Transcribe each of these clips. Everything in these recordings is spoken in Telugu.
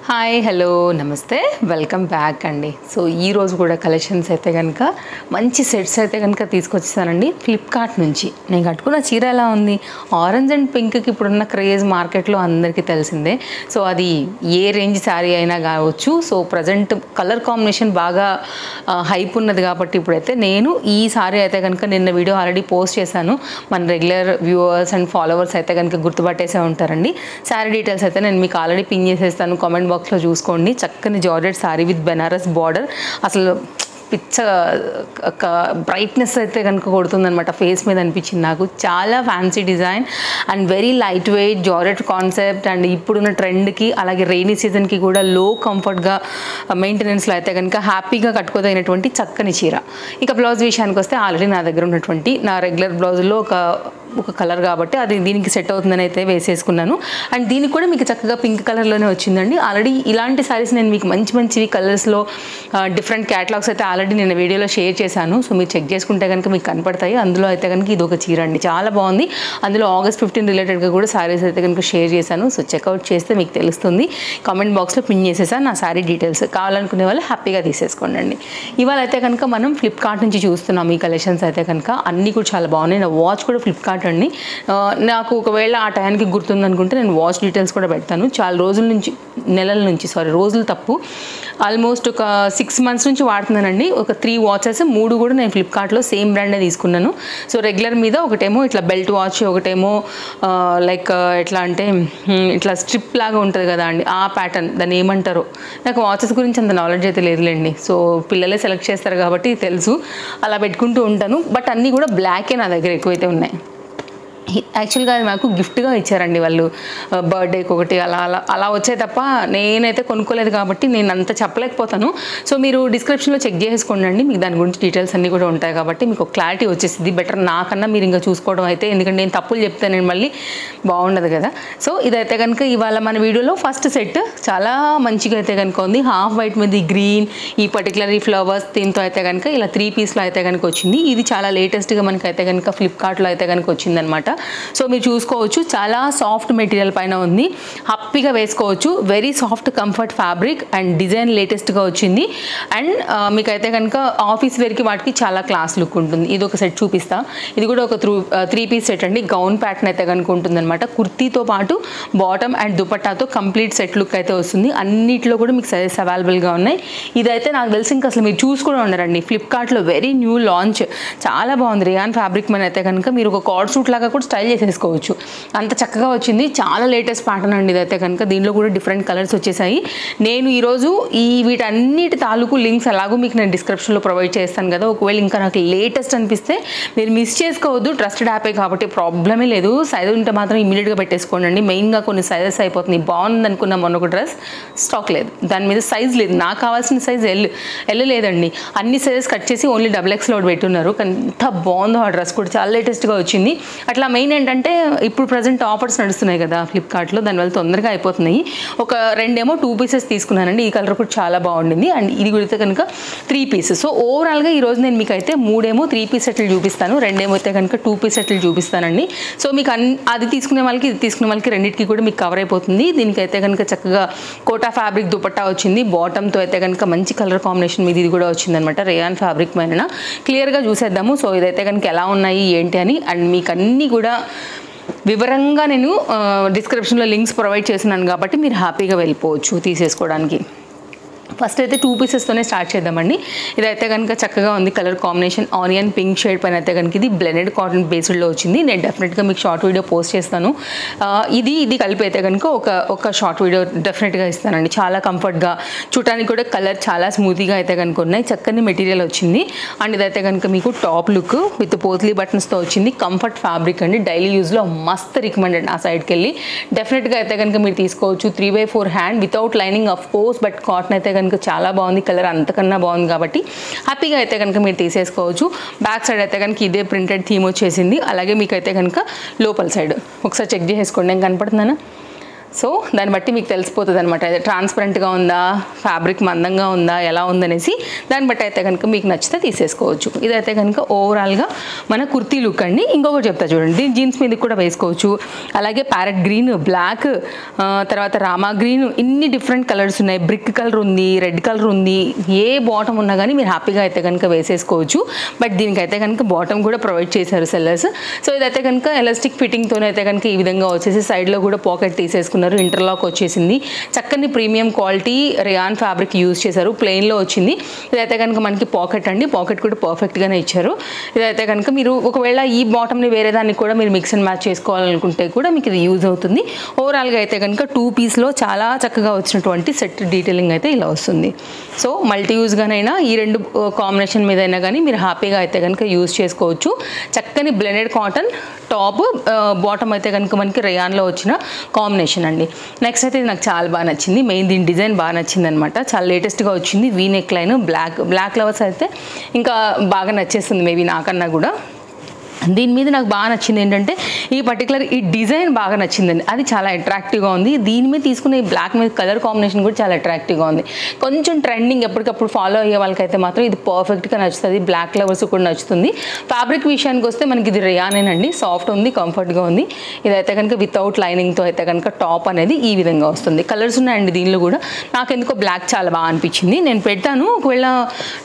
హాయ్ హలో నమస్తే వెల్కమ్ బ్యాక్ అండి. సో ఈరోజు కూడా కలెక్షన్స్ అయితే కనుక మంచి సెట్స్ అయితే కనుక తీసుకొచ్చేసానండి ఫ్లిప్కార్ట్ నుంచి. నేను కట్టుకున్న చీర ఎలా ఉంది, ఆరెంజ్ అండ్ పింక్కి ఇప్పుడున్న క్రేజ్ మార్కెట్లో అందరికీ తెలిసిందే. సో అది ఏ రేంజ్ శారీ అయినా కావచ్చు. సో ప్రజెంట్ కలర్ కాంబినేషన్ బాగా హైప్ ఉన్నది కాబట్టి ఇప్పుడైతే నేను ఈ శారీ అయితే కనుక నిన్న వీడియో ఆల్రెడీ పోస్ట్ చేశాను. మన రెగ్యులర్ వ్యూవర్స్ అండ్ ఫాలోవర్స్ అయితే కనుక గుర్తుపట్టేసే ఉంటారండి. శారీ డీటెయిల్స్ అయితే నేను మీకు ఆల్రెడీ పిన్ చేసేస్తాను, కామెంట్ బాక్స్లో చూసుకోండి. చక్కని georgette sari with Banaras border, అసలు పిచ్చ బ్రైట్నెస్ అయితే కనుక కొడుతుందనమాట ఫేస్ మీద అనిపించింది నాకు. చాలా fancy design and very light weight georgette concept and ఇప్పుడున్న ట్రెండ్కి అలాగే రెయినీ సీజన్కి కూడా లో కంఫర్ట్గా మెయింటెనెన్స్లో అయితే కనుక హ్యాపీగా కట్టుకోదగినటువంటి చక్కని చీర. ఇక బ్లౌజ్ విషయానికి వస్తే ఆల్రెడీ నా దగ్గర ఉన్నటువంటి నా రెగ్యులర్ బ్లౌజ్లో ఒక కలర్ కాబట్టి అది దీనికి సెట్ అవుతుందని అయితే వేసేసుకున్నాను. అండ్ దీనికి కూడా మీకు చక్కగా పింక్ కలర్లోనే వచ్చిందండి. ఆల్రెడీ ఇలాంటి సారీస్ నేను మీకు మంచివి కలర్స్లో డిఫరెంట్ క్యాటలాగ్స్ అయితే ఆల్రెడీ నేను వీడియోలో షేర్ చేశాను. సో మీరు చెక్ చేసుకుంటే కనుక మీకు కనపడతాయి. అందులో అయితే కనుక ఇది ఒక చీర అండి, చాలా బాగుంది. అందులో August 15 రిలేటెడ్గా కూడా సారీస్ అయితే కనుక షేర్ చేశాను. సో చెక్అవుట్ చేస్తే మీకు తెలుస్తుంది. కామెంట్ బాక్స్లో పిన్ చేసేసాను నా సారీ డీటెయిల్స్. కావాలనుకునే వాళ్ళు హ్యాపీగా తీసేసుకోండి అండి. ఇవాళ అయితే కనుక మనం ఫ్లిప్కార్ట్ నుంచి చూస్తున్నాం ఈ కలెక్షన్స్ అయితే కనుక. అన్నీ కూడా చాలా బాగున్నాయి. నా వాచ్ కూడా ఫ్లిప్కార్ట్ అండి. నాకు ఒకవేళ ఆ టైంకి గుర్తుందనుకుంటే నేను వాచ్ డీటెయిల్స్ కూడా పెడతాను. చాలా రోజులు తప్పు, ఆల్మోస్ట్ ఒక 6 months నుంచి వాడుతున్నానండి. ఒక 3 వాచెస్, 3 కూడా నేను ఫ్లిప్కార్ట్లో సేమ్ బ్రాండే తీసుకున్నాను. సో రెగ్యులర్ మీద ఒకటేమో ఇట్లా బెల్ట్ వాచ్, ఒకటేమో లైక్ ఎట్లా అంటే ఇట్లా స్ట్రిప్ లాగా ఉంటుంది కదా అండి, ఆ ప్యాటర్న్ దాన్ని ఏమంటారో. నాకు వాచెస్ గురించి అంత నాలెడ్జ్ అయితే లేదులేండి. సో పిల్లలే సెలెక్ట్ చేస్తారు కాబట్టి తెలుసు, అలా పెట్టుకుంటూ ఉంటాను. బట్ అన్నీ కూడా బ్లాకే నా దగ్గర ఎక్కువైతే ఉన్నాయి. యాక్చువల్గా అది నాకు గిఫ్ట్గా ఇచ్చారండి వాళ్ళు, బర్త్డేకి ఒకటి అలా వచ్చాయి తప్ప నేనైతే కొనుక్కోలేదు కాబట్టి నేను అంత చెప్పలేకపోతాను. సో మీరు డిస్క్రిప్షన్లో చెక్ చేసుకోండి అండి, మీకు దాని గురించి డీటెయిల్స్ అన్నీ కూడా ఉంటాయి కాబట్టి మీకు క్లారిటీ వచ్చేసింది. బెటర్ నాకన్నా మీరు ఇంకా చూసుకోవడం అయితే, ఎందుకంటే నేను తప్పులు చెప్తే నేను మళ్ళీ బాగుండదు కదా. సో ఇదైతే కనుక ఇవాళ మన వీడియోలో ఫస్ట్ సెట్ చాలా మంచిగా అయితే కనుక ఉంది. హాఫ్ వైట్ మీద గ్రీన్, ఈ పర్టికులర్ ఈ ఫ్లవర్స్ దీంతో అయితే కనుక ఇలా 3 పీస్లో అయితే కనుక వచ్చింది. ఇది చాలా లేటెస్ట్గా మనకి అయితే కనుక ఫ్లిప్కార్ట్లో అయితే కనుక వచ్చిందనమాట. సో మీరు చూసుకోవచ్చు, చాలా సాఫ్ట్ మెటీరియల్ పైన ఉంది, హ్యాపీగా వేసుకోవచ్చు. Very soft comfort fabric and design లేటెస్ట్గా వచ్చింది. అండ్ మీకైతే కనుక ఆఫీస్ వేర్కి వాటికి చాలా క్లాస్ లుక్ ఉంటుంది. ఇది ఒక సెట్ చూపిస్తా. ఇది కూడా ఒక 3 పీస్ సెట్ అండి. గౌన్ ప్యాటర్న్ అయితే కనుక ఉంటుంది అనమాట. కుర్తీతో పాటు బాటమ్ అండ్ దుపట్టాతో కంప్లీట్ సెట్ లుక్ అయితే వస్తుంది. అన్నిట్లో కూడా మీకు సైజెస్ అవైలబుల్గా ఉన్నాయి. ఇదైతే నాకు తెలిసి ఇంకా అసలు మీరు చూసి కూడా ఉండరండి, ఫ్లిప్కార్ట్లో వెరీ న్యూ లాంచ్, చాలా బాగుంది. రియాన్ ఫ్యాబ్రిక్ మన అయితే కనుక మీరు ఒక కార్డ్ సూట్ లాగా కూడా స్టైల్ చేసేసుకోవచ్చు, అంత చక్కగా వచ్చింది. చాలా లేటెస్ట్ ప్యాటర్న్ అండి ఇదైతే కనుక. దీనిలో కూడా డిఫరెంట్ కలర్స్ వచ్చేసాయి. నేను ఈరోజు వీటన్నిటి తాలూకు లింక్స్ ఎలాగో మీకు నేను డిస్క్రిప్షన్లో ప్రొవైడ్ చేస్తాను కదా. ఒకవేళ ఇంకా నాకు లేటెస్ట్ అనిపిస్తే మీరు మిస్ చేసుకోవద్దు, ట్రస్టెడ్ యాపే కాబట్టి ప్రాబ్లమే లేదు. సైజ్ ఉంటే మాత్రం ఇమీడియట్గా పెట్టేసుకోండి అండి. మెయిన్గా కొన్ని సైజెస్ అయిపోతుంది. బాగుంది అనుకున్న మొన్న ఒక డ్రెస్ స్టాక్ లేదు, దాని మీద సైజ్ లేదు. నాకు కావాల్సిన సైజ్ ఎల్ లేదండి. అన్ని సైజెస్ కట్ చేసి ఓన్లీ XXL పెట్టున్నారు. కానీ ఎంత బాగుందో ఆ డ్రెస్ కూడా, చాలా లేటెస్ట్గా వచ్చింది. అట్లా మెయిన్ ఏంటంటే ఇప్పుడు ప్రజెంట్ ఆఫర్స్ నడుస్తున్నాయి కదా ఫ్లిప్కార్ట్లో, దానివల్ల తొందరగా అయిపోతున్నాయి. ఒక 2 పీసెస్ తీసుకున్నానండి. ఈ కలర్ కూడా చాలా బాగుండింది. అండ్ ఇది కూడా కనుక 3 పీసెస్. సో ఓవరాల్గా ఈరోజు నేను మీకు అయితే 3 పీస్ సెట్లు చూపిస్తాను, 2 అయితే కనుక 2 పీస్ సెట్లు చూపిస్తానండి. సో మీకు అది తీసుకునే వాళ్ళకి ఇది తీసుకునే వాళ్ళకి రెండింటికి కూడా మీకు కవర్ అయిపోతుంది. దీనికైతే కనుక చక్కగా కోటా ఫ్యాబ్రిక్ దుపట్టా వచ్చింది. బాటమ్తో అయితే కనుక మంచి కలర్ కాంబినేషన్ మీద ఇది కూడా వచ్చిందనమాట. రేయాన్ ఫ్యాబ్రిక్ పైన క్లియర్గా చూసేద్దాము. సో ఇదైతే కనుక ఎలా ఉన్నాయి ఏంటి అని. అండ్ మీకు అన్నీ కూడా వివరంగా నేను డిస్క్రిప్షన్లో లింక్స్ ప్రొవైడ్ చేస్తున్నాను కాబట్టి మీరు హ్యాపీగా వెళ్ళిపోవచ్చు తీసేసుకోవడానికి. ఫస్ట్ అయితే 2 పీసెస్తోనే స్టార్ట్ చేద్దామండి. ఇదైతే కనుక చక్కగా ఉంది colour combination, onion pink shade పైన అయితే కనుక ఇది బ్లెండెడ్ కాటన్ బేస్డ్లో వచ్చింది. నేను డెఫినెట్గా మీకు షార్ట్ వీడియో పోస్ట్ చేస్తాను. ఇది కలిపి అయితే కనుక ఒక షార్ట్ వీడియో డెఫినెట్గా ఇస్తానండి. చాలా కంఫర్ట్గా చూడటానికి కూడా కలర్ చాలా స్మూత్గా అయితే కనుక ఉన్నాయి. చక్కని మెటీరియల్ వచ్చింది. అండ్ ఇదైతే కనుక మీకు టాప్ లుక్ విత్ పోత్లీ బటన్స్తో వచ్చింది. కంఫర్ట్ ఫ్యాబ్రిక్ అండి, డైలీ యూజ్లో మస్త్ రికమెండెడ్. ఆ సైడ్కి వెళ్ళి డెఫినెట్గా అయితే కనుక మీరు తీసుకోవచ్చు. 3/4 hand without lining of course, but cotton అయితే కనుక చాలా బాగుంది. కలర్ అంతకన్నా బాగుంది కాబట్టి హ్యాపీగా అయితే కనుక మీరు తీసేసుకోవచ్చు. బ్యాక్ సైడ్ అయితే కనుక ఇదే ప్రింటెడ్ థీమ్ వచ్చేసింది. అలాగే మీకు అయితే కనుక లోపల సైడ్ ఒకసారి చెక్ చేసుకోండి, నేను కనపడుతున్నానా. సో దాన్ని బట్టి మీకు తెలిసిపోతుంది అనమాట, అది ట్రాన్స్పరెంట్గా ఉందా, ఫ్యాబ్రిక్ మందంగా ఉందా, ఎలా ఉందనేసి దాన్ని బట్టి అయితే కనుక మీకు నచ్చితే తీసేసుకోవచ్చు. ఇదైతే కనుక ఓవరాల్గా మన కుర్తీ లుక్ అండి. ఇంకొకటి చెప్తా చూడండి, దీని జీన్స్ మీదకి కూడా వేసుకోవచ్చు. అలాగే ప్యారెట్ గ్రీన్, బ్లాక్, తర్వాత రామా గ్రీన్, ఇన్ని డిఫరెంట్ కలర్స్ ఉన్నాయి. బ్రిక్ కలర్ ఉంది, రెడ్ కలర్ ఉంది. ఏ బాటమ్ ఉన్నా కానీ మీరు హ్యాపీగా అయితే కనుక వేసేసుకోవచ్చు. బట్ దీనికైతే కనుక బాటమ్ కూడా ప్రొవైడ్ చేశారు సెల్లర్స్. సో ఇదైతే కనుక ఎలాస్టిక్ ఫిట్టింగ్తో అయితే కనుక ఈ విధంగా వచ్చేసి సైడ్లో కూడా పాకెట్ తీసేసుకున్నారు, ఇంటర్లాక్ వచ్చేసింది. చక్కని premium quality rayon fabric use చేశారు, ప్లెయిన్లో వచ్చింది. ఇదైతే కనుక మనకి పాకెట్ అండి, పాకెట్ కూడా పర్ఫెక్ట్గానే ఇచ్చారు. ఇదైతే కనుక మీరు ఒకవేళ ఈ బాటమ్ని వేరే దానికి కూడా మీరు మిక్స్ అండ్ మ్యాచ్ చేసుకోవాలనుకుంటే కూడా మీకు ఇది యూజ్ అవుతుంది. ఓవరాల్గా అయితే కనుక 2 పీస్లో చాలా చక్కగా వచ్చినటువంటి సెట్ డీటెయిలింగ్ అయితే ఇలా వస్తుంది. సో మల్టీ యూజ్గానైనా ఈ 2 కాంబినేషన్ మీద అయినా కానీ మీరు హ్యాపీగా అయితే కనుక యూజ్ చేసుకోవచ్చు. చక్కని బ్లెండెడ్ కాటన్ టాప్, బాటమ్ అయితే కనుక మనకి రేయాన్లో వచ్చిన కాంబినేషన్ అండి. నెక్స్ట్ అయితే ఇది నాకు చాలా బాగా నచ్చింది. మెయిన్ దీని డిజైన్ బాగా నచ్చింది అనమాట. చాలా లేటెస్ట్గా వచ్చింది. V neck line, black lovers అయితే ఇంకా బాగా నచ్చేస్తుంది మేబీ నాకన్నా కూడా. దీని మీద నాకు బాగా నచ్చింది ఏంటంటే ఈ పర్టికులర్ ఈ డిజైన్ బాగా నచ్చిందండి, అది చాలా అట్రాక్టివ్గా ఉంది. దీని మీద తీసుకున్న ఈ బ్లాక్ మీద కలర్ కాంబినేషన్ కూడా చాలా అట్రాక్టివ్గా ఉంది. కొంచెం ట్రెండింగ్ ఎప్పటికప్పుడు ఫాలో అయ్యే వాళ్ళకైతే మాత్రం ఇది పర్ఫెక్ట్గా నచ్చుతుంది. బ్లాక్ ఫ్లవర్స్ కూడా నచ్చుతుంది. ఫ్యాబ్రిక్ విషయానికి వస్తే మనకి ఇది రేయానేనండి, సాఫ్ట్ ఉంది, కంఫర్ట్గా ఉంది. ఇదైతే కనుక వితౌట్ లైనింగ్తో అయితే కనుక టాప్ అనేది ఈ విధంగా వస్తుంది. కలర్స్ ఉన్నాయండి దీనిలో కూడా. నాకు ఎందుకో బ్లాక్ చాలా బాగా అనిపించింది, నేను పెడతాను ఒకవేళ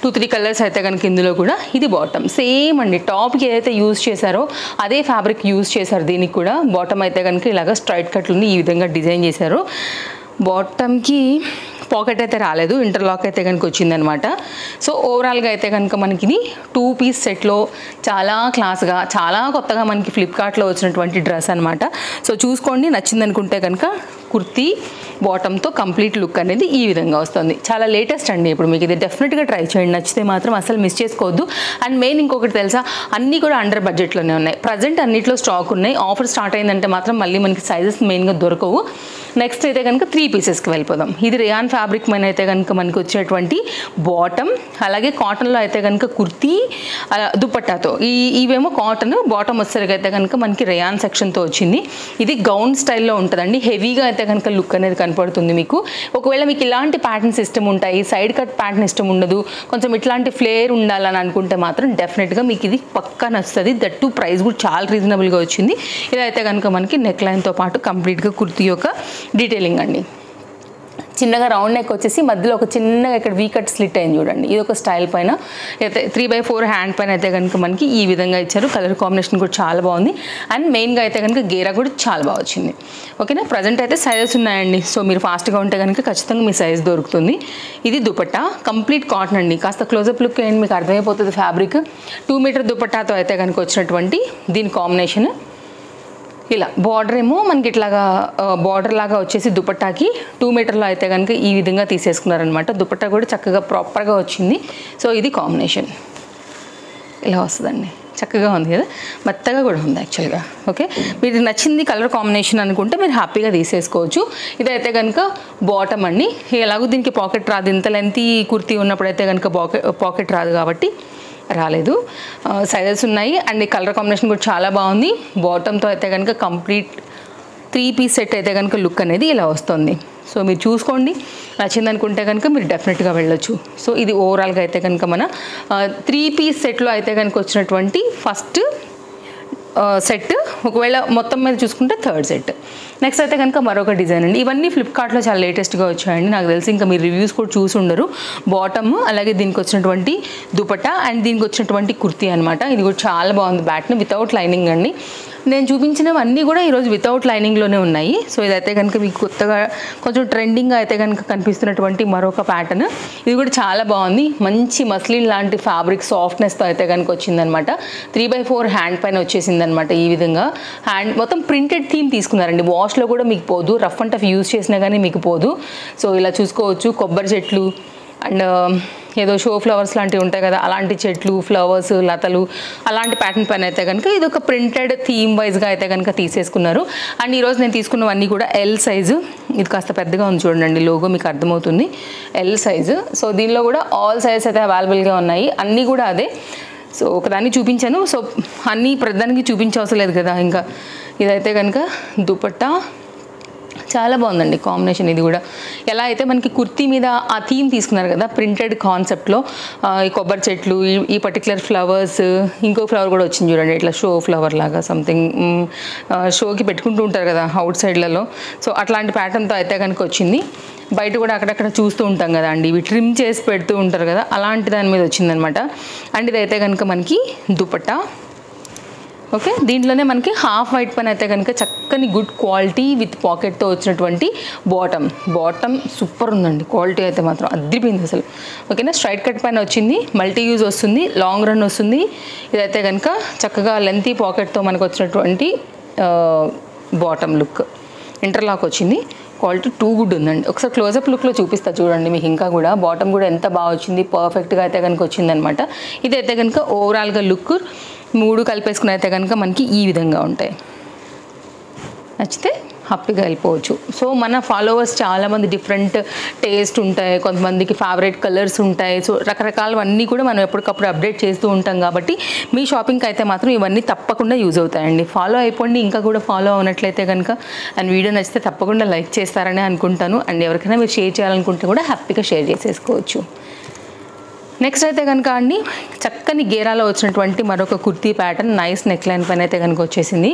2-3 కలర్స్ అయితే కనుక ఇందులో కూడా. ఇది బాటమ్ సేమ్ అండి, టాప్కి ఏదైతే యూజ్ చేశారో అదే ఫ్యాబ్రిక్ యూజ్ చేశారు దీనికి కూడా. బాటమ్ అయితే కనుక ఇలాగ స్ట్రైట్ కట్లుంది, ఈ విధంగా డిజైన్ చేశారు. బాటమ్కి పాకెట్ అయితే రాలేదు, ఇంటర్లాక్ అయితే కనుక వచ్చిందనమాట. సో ఓవరాల్గా అయితే కనుక మనకి 2 పీస్ సెట్లో చాలా క్లాస్గా, చాలా కొత్తగా మనకి ఫ్లిప్కార్ట్లో వచ్చినటువంటి డ్రెస్ అనమాట. సో చూసుకోండి, నచ్చిందనుకుంటే కనుక కుర్తీ బాటమ్తో కంప్లీట్ లుక్ అనేది ఈ విధంగా వస్తుంది. చాలా లేటెస్ట్ అండి, ఇప్పుడు మీకు ఇది డెఫినెట్గా ట్రై చేయండి. నచ్చితే మాత్రం అసలు మిస్ చేసుకోవద్దు. అండ్ మెయిన్ ఇంకొకటి తెలుసా, అన్నీ కూడా అండర్ బడ్జెట్లోనే ఉన్నాయి. ప్రజెంట్ అన్నిట్లో స్టాక్ ఉన్నాయి. ఆఫర్ స్టార్ట్ అయిందంటే మాత్రం మళ్ళీ మనకి సైజెస్ మెయిన్గా దొరకవు. నెక్స్ట్ అయితే కనుక 3 పీసెస్కి వెళ్ళిపోదాం. ఇది రేయాన్ ఫ్యాబ్రిక్ మీద అయితే కనుక మనకి వచ్చేటువంటి బాటమ్, అలాగే కాటన్లో అయితే కనుక కుర్తీ, దుపట్టాతో. ఇవేమో కాటన్, బాటమ్ వచ్చేసరికి అయితే కనుక మనకి రేయాన్ సెక్షన్తో వచ్చింది. ఇది గౌన్ స్టైల్లో ఉంటుందండి, హెవీగా అయితే కనుక లుక్ అనేది కనపడుతుంది మీకు. ఒకవేళ మీకు ఇలాంటి ప్యాటర్న్స్ ఇష్టం ఉంటాయి, సైడ్ కట్ ప్యాటర్న్ ఇష్టం ఉండదు, కొంచెం ఇట్లాంటి ఫ్లేర్ ఉండాలని అనుకుంటే మాత్రం డెఫినెట్గా మీకు ఇది పక్కా నచ్చుతుంది. దట్టు ప్రైస్ కూడా చాలా రీజనబుల్గా వచ్చింది. ఇదైతే కనుక మనకి నెక్ లైన్తో పాటు కంప్లీట్గా కుర్తీ యొక్క డీటెయిలింగ్ అండి. చిన్నగా రౌండ్ నెక్ వచ్చేసి మధ్యలో ఒక చిన్నగా ఇక్కడ వీ కట్ స్లిట్ అయింది చూడండి. ఇది ఒక స్టైల్ పైన అయితే 3/4 హ్యాండ్ పైన అయితే కనుక మనకి ఈ విధంగా ఇచ్చారు. కలర్ కాంబినేషన్ కూడా చాలా బాగుంది. అండ్ మెయిన్గా అయితే కనుక గేరా కూడా చాలా బాగా వచ్చింది. ఓకేనా, ప్రజెంట్ అయితే సైజెస్ ఉన్నాయండి. సో మీరు ఫాస్ట్గా ఉంటే కనుక ఖచ్చితంగా మీ సైజ్ దొరుకుతుంది. ఇది దుపట్టా కంప్లీట్ కాటన్ అండి. కాస్త క్లోజప్ లుక్ ఏంటి మీకు అర్థమైపోతుంది. ఫ్యాబ్రిక్ 2 మీటర్ దుపట్టాతో అయితే కనుక వచ్చినటువంటి దీని కాంబినేషన్. ఇలా బార్డర్ ఏమో మనకి ఇట్లాగా బార్డర్ లాగా వచ్చేసి దుపట్టాకి 2 మీటర్లో అయితే కనుక ఈ విధంగా తీసేసుకున్నారనమాట. దుపట్టా కూడా చక్కగా ప్రాపర్గా వచ్చింది. సో ఇది కాంబినేషన్ ఇలా వస్తుందండి, చక్కగా ఉంది కదా, మెత్తగా కూడా ఉంది యాక్చువల్గా. ఓకే, మీకు నచ్చింది కలర్ కాంబినేషన్ అనుకుంటే మీరు హ్యాపీగా తీసేసుకోవచ్చు. ఇదైతే కనుక బాటమ్ అండి. ఎలాగో దీనికి పాకెట్ రాదు, ఇంత లెంతీ కుర్తీ ఉన్నప్పుడైతే కనుక పాకెట్ రాదు కాబట్టి రాలేదు. సైజెస్ ఉన్నాయి అండ్ ఈ కలర్ కాంబినేషన్ కూడా చాలా బాగుంది. బాటమ్తో అయితే కనుక కంప్లీట్ 3 పీస్ సెట్ అయితే కనుక లుక్ అనేది ఇలా వస్తుంది. సో మీరు చూసుకోండి, నచ్చిందనుకుంటే కనుక మీరు డెఫినెట్గా వెళ్ళొచ్చు. సో ఇది ఓవరాల్గా అయితే కనుక మన 3 పీస్ సెట్లో అయితే కనుక వచ్చినటువంటి ఫస్ట్ సెట్. ఒకవేళ మొత్తం మీద చూసుకుంటే 3rd సెట్. నెక్స్ట్ అయితే కనుక మరొక డిజైన్ అండి. ఇవన్నీ ఫ్లిప్కార్ట్లో చాలా లేటెస్ట్గా వచ్చాయండి, నాకు తెలిసి ఇంకా మీరు రివ్యూస్ కూడా చూసి ఉండరు. బాటమ్, అలాగే దీనికి వచ్చినటువంటి దుపట్టా అండ్ దీనికి వచ్చినటువంటి కుర్తీ అనమాట. ఇది కూడా చాలా బాగుంది. ప్యాటర్న్ వితౌట్ లైనింగ్ అండి. నేను చూపించినవన్నీ కూడా ఈరోజు వితౌట్ లైనింగ్లోనే ఉన్నాయి. సో ఇదైతే కనుక మీకు కొత్తగా కొంచెం ట్రెండింగ్గా అయితే కనుక కనిపిస్తున్నటువంటి మరొక ప్యాటర్న్. ఇది కూడా చాలా బాగుంది. మంచి మస్లిన్ లాంటి ఫ్యాబ్రిక్ సాఫ్ట్నెస్తో అయితే కనుక వచ్చిందనమాట. 3/4 హ్యాండ్ పైన వచ్చేసింది అనమాట. ఈ విధంగా హ్యాండ్ మొత్తం ప్రింటెడ్ థీమ్ తీసుకున్నారండి. వాష్లో కూడా మీకు పోదు, రఫ్ అండ్ టఫ్ యూజ్ చేసినా కానీ మీకు పోదు. సో ఇలా చూసుకోవచ్చు, కొబ్బరి చెట్లు అండ్ ఏదో షో ఫ్లవర్స్ లాంటివి ఉంటాయి కదా, అలాంటి చెట్లు, ఫ్లవర్స్, లతలు, అలాంటి ప్యాటర్న్ పైన అయితే కనుక ఇది ఒక ప్రింటెడ్ థీమ్ వైజ్గా అయితే కనుక తీసేసుకున్నారు. అండ్ ఈరోజు నేను తీసుకున్నవన్నీ కూడా ఎల్ సైజు. ఇది కాస్త పెద్దగా ఉంది చూడండి, లోగో మీకు అర్థమవుతుంది, ఎల్ సైజు. సో దీనిలో కూడా ఆల్ సైజెస్ అయితే అవైలబుల్గా ఉన్నాయి, అన్నీ కూడా అదే. సో ఒకదాన్ని చూపించాను, సో అన్నీ ప్రతిదానికి చూపించవసరం లేదు కదా. ఇంకా ఇదైతే కనుక దుపట్టా చాలా బాగుందండి కాంబినేషన్. ఇది కూడా ఎలా అయితే మనకి కుర్తీ మీద ఆ థీమ్ తీసుకున్నారు కదా ప్రింటెడ్ కాన్సెప్ట్లో, ఈ కొబ్బరి చెట్లు, ఈ పర్టికులర్ ఫ్లవర్స్, ఇంకో ఫ్లవర్ కూడా వచ్చింది చూడండి ఇట్లా షో ఫ్లవర్ లాగా సంథింగ్, షోకి పెట్టుకుంటూ ఉంటారు కదా అవుట్ సైడ్లలో. సో అట్లాంటి ప్యాటర్న్తో అయితే కనుక వచ్చింది. బయట కూడా అక్కడక్కడ చూస్తూ ఉంటాం కదా అండి, ఇవి ట్రిమ్ చేసి పెడుతూ ఉంటారు కదా, అలాంటి దాని మీద వచ్చిందనమాట. అండ్ ఇదైతే కనుక మనకి దుపట్టా. ఓకే, దీంట్లోనే మనకి హాఫ్ వైట్ పైన అయితే కనుక చక్కని గుడ్ క్వాలిటీ విత్ పాకెట్తో వచ్చినటువంటి బాటమ్ సూపర్ ఉందండి. క్వాలిటీ అయితే మాత్రం అద్రిపోయింది అసలు. ఓకేనా, స్ట్రైట్ కట్ పైన వచ్చింది, మల్టీ యూజ్ వస్తుంది, లాంగ్ రన్ వస్తుంది. ఇదైతే కనుక చక్కగా లెంతీ పాకెట్తో మనకు వచ్చినటువంటి బాటమ్ లుక్, ఇంటర్లాక్ వచ్చింది. క్వాలిటీ టూ గుడ్ ఉందండి. ఒకసారి క్లోజప్ లుక్లో చూపిస్తా చూడండి మీకు. ఇంకా కూడా బాటమ్ కూడా ఎంత బాగా వచ్చింది, పర్ఫెక్ట్గా అయితే కనుక వచ్చిందనమాట. ఇదైతే కనుక ఓవరాల్గా లుక్ 3 కలిపేసుకుని అయితే కనుక మనకి ఈ విధంగా ఉంటాయి. నచ్చితే హ్యాపీగా వెళ్ళిపోవచ్చు. సో మన ఫాలోవర్స్ చాలామంది డిఫరెంట్ టేస్ట్ ఉంటాయి, కొంతమందికి ఫేవరెట్ కలర్స్ ఉంటాయి. సో రకరకాలవన్నీ కూడా మనం ఎప్పటికప్పుడు అప్డేట్ చేస్తూ ఉంటాం కాబట్టి మీ షాపింగ్కి అయితే మాత్రం ఇవన్నీ తప్పకుండా యూజ్ అవుతాయండి. ఫాలో అయిపోండి. ఇంకా కూడా ఫాలో అవునట్లయితే కనుక అండ్ వీడియో నచ్చితే తప్పకుండా లైక్ చేస్తారని అనుకుంటాను. అండ్ ఎవరికైనా మీరు షేర్ చేయాలనుకుంటే కూడా హ్యాపీగా షేర్ చేసేసుకోవచ్చు. నెక్స్ట్ అయితే కనుక అండి చక్కని గేరాలో వచ్చినటువంటి మరొక kurti pattern, nice neck line పైన అయితే కనుక వచ్చేసింది.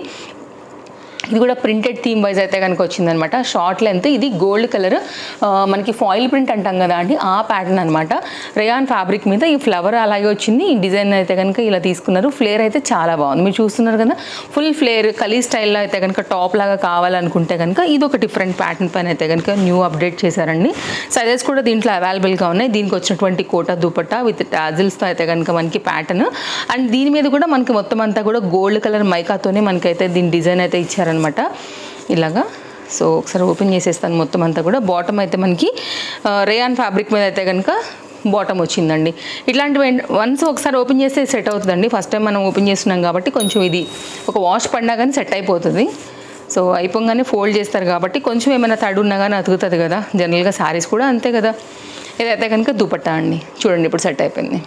ఇది కూడా ప్రింటెడ్ థీమ్ వైజ్ అయితే కనుక వచ్చిందనమాట. షార్ట్ లెంత్, ఇది గోల్డ్ కలర్, మనకి ఫాయిల్ ప్రింట్ అంటాం కదా అండి, ఆ ప్యాటర్న్ అనమాట. రేయాన్ ఫ్యాబ్రిక్ మీద ఈ ఫ్లవర్ అలాగే వచ్చింది. ఈ డిజైన్ అయితే కనుక ఇలా తీసుకున్నారు. ఫ్లేర్ అయితే చాలా బాగుంది, మీరు చూస్తున్నారు కదా ఫుల్ ఫ్లేర్. కలీ స్టైల్లో అయితే కనుక టాప్ లాగా కావాలనుకుంటే కనుక ఇది ఒక డిఫరెంట్ ప్యాటర్న్ పైన అయితే కనుక న్యూ అప్డేట్ చేశారండి. సైజెస్ కూడా దీంట్లో అవైలబుల్గా ఉన్నాయి. దీనికి వచ్చినటువంటి కోటా దుపట్టా విత్ టాజిల్స్తో అయితే కనుక మనకి ప్యాటర్న్. అండ్ దీని మీద కూడా మనకి మొత్తం అంతా కూడా గోల్డ్ కలర్ మైకాతోనే మనకైతే దీని డిజైన్ అయితే ఇచ్చారనమాట ఇలాగా. సో ఒకసారి ఓపెన్ చేసేస్తాను మొత్తం అంతా కూడా. బాటమ్ అయితే మనకి రేయాన్ ఫ్యాబ్రిక్ మీద అయితే కనుక బాటమ్ వచ్చిందండి. ఇట్లాంటివి వన్స్ ఒకసారి ఓపెన్ చేస్తే సెట్ అవుతుందండి. ఫస్ట్ టైం మనం ఓపెన్ చేస్తున్నాం కాబట్టి కొంచెం ఇది ఒక వాష్ పడినా కానీ సెట్ అయిపోతుంది. సో అయిపోగానే ఫోల్డ్ చేస్తారు కాబట్టి కొంచెం ఏమైనా తడి ఉన్నా కానీ అతుకుతుంది కదా, జనరల్గా శారీస్ కూడా అంతే కదా. ఇదైతే కనుక దుపట్టా అండి, చూడండి ఇప్పుడు సెట్ అయిపోయింది.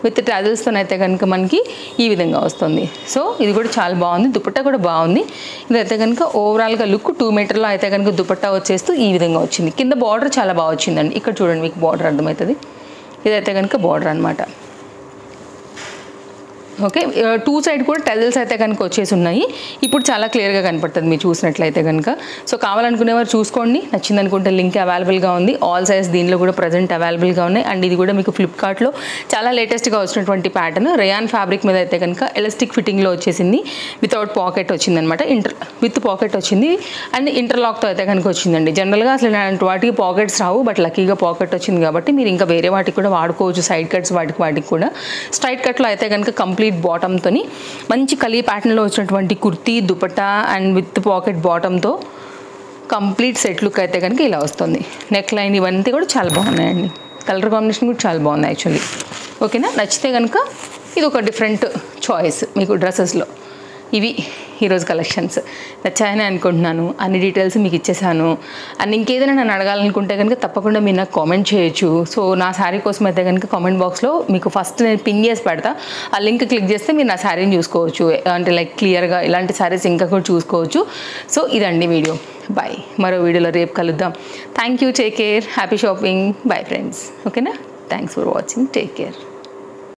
విత్ టాజిల్స్తో అయితే కనుక మనకి ఈ విధంగా వస్తుంది. సో ఇది కూడా చాలా బాగుంది, దుపట్టా కూడా బాగుంది. ఇదైతే కనుక ఓవరాల్గా లుక్ 2 మీటర్లో అయితే కనుక దుపట్టా వచ్చేస్తూ ఈ విధంగా వచ్చింది. కింద బార్డర్ చాలా బాగా వచ్చిందండి. ఇక్కడ చూడండి మీకు బార్డర్ అర్థమవుతుంది. ఇదైతే కనుక బార్డర్ అనమాట. ఓకే, 2 సైడ్ కూడా టెజల్స్ అయితే కనుక వచ్చేసి ఉన్నాయి. ఇప్పుడు చాలా క్లియర్గా కనపడుతుంది మీరు చూసినట్లయితే కనుక. సో కావాలనుకునేవారు చూసుకోండి, నచ్చింది అనుకుంటే లింక్ అవైలబుల్గా ఉంది. ఆల్ సైజ్ దీనిలో కూడా ప్రజెంట్ అవైలబుల్గా ఉన్నాయి. అండ్ ఇది కూడా మీకు ఫ్లిప్కార్ట్లో చాలా లేటెస్ట్గా వచ్చినటువంటి ప్యాటర్న్. రేయాన్ ఫ్యాబ్రిక్ మీద అయితే కనుక ఎలాస్టిక్ ఫిట్టింగ్లో వచ్చేసింది. వితౌట్ పాకెట్ వచ్చిందనమాట, విత్ పాకెట్ వచ్చింది. అండ్ ఇంటర్లాక్తో అయితే కనుక వచ్చిందండి. జనరల్గా అసలు ఇలాంటి వాటికి పాకెట్స్ రావు, బట్ లక్కీగా పాకెట్ వచ్చింది కాబట్టి మీరు ఇంకా వేరే వాటికి కూడా వాడుకోవచ్చు. సైడ్ కట్స్ వాటికి కూడా. స్ట్రైట్ కట్లో అయితే కనుక కంప్లీట్ బాటమ్తో మంచి కలీ ప్యాటర్న్లో వచ్చినటువంటి kurti dupatta and with pocket బాటమ్తో కంప్లీట్ సెట్ లుక్ అయితే కనుక ఇలా వస్తుంది. నెక్ లైన్ ఇవన్నీ కూడా చాలా బాగున్నాయండి. కలర్ కాంబినేషన్ కూడా చాలా బాగుంది యాక్చువల్లీ. ఓకేనా, నచ్చితే కనుక ఇది ఒక డిఫరెంట్ చాయిస్ మీకు డ్రెస్సెస్లో. ఇవి ఈరోజు కలెక్షన్స్ నచ్చాయని అనుకుంటున్నాను. అన్ని డీటెయిల్స్ మీకు ఇచ్చేసాను. అండ్ ఇంకేదైనా నన్ను అడగాలనుకుంటే కనుక తప్పకుండా మీరు నాకు కామెంట్ చేయొచ్చు. సో నా శారీ కోసం అయితే కనుక కామెంట్ బాక్స్లో మీకు ఫస్ట్ నేను పిన్ చేసి పెడతా. ఆ లింక్ క్లిక్ చేస్తే మీరు నా శారీని చూసుకోవచ్చు, అంటే లైక్ క్లియర్గా ఇలాంటి శారీస్ ఇంకా కూడా చూసుకోవచ్చు. సో ఇదండి వీడియో. బాయ్, మరో వీడియోలో రేపు కలుద్దాం. Thank you, take care, happy shopping, bye friends. ఓకేనా, thanks for watching, take care.